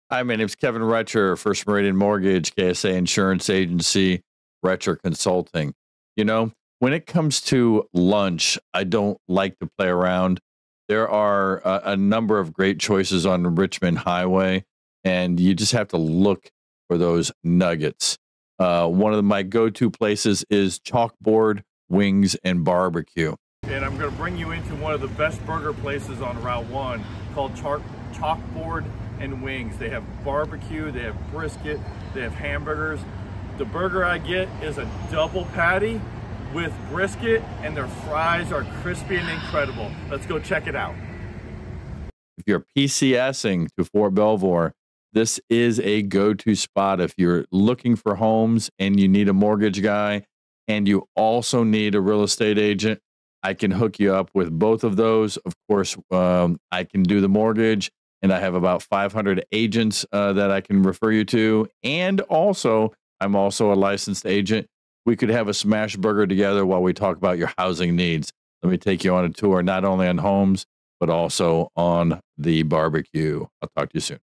Hi, my name's Kevin Retcher, First Meridian Mortgage, KSA Insurance Agency, Retcher Consulting. You know, when it comes to lunch, I don't like to play around. There are a number of great choices on Richmond Highway, and you just have to look for those nuggets. One of my go-to places is Chalkboard Wings and Barbecue. And I'm going to bring you into one of the best burger places on Route 1 called Chalkboard and Wings. They have barbecue, they have brisket, they have hamburgers. The burger I get is a double patty with brisket, and their fries are crispy and incredible. Let's go check it out. If you're PCSing to Fort Belvoir, this is a go-to spot. If you're looking for homes and you need a mortgage guy and you also need a real estate agent, I can hook you up with both of those. Of course, I can do the mortgage, and I have about 500 agents that I can refer you to. And also, I'm also a licensed agent. We could have a smash burger together while we talk about your housing needs. Let me take you on a tour, not only on homes, but also on the barbecue. I'll talk to you soon.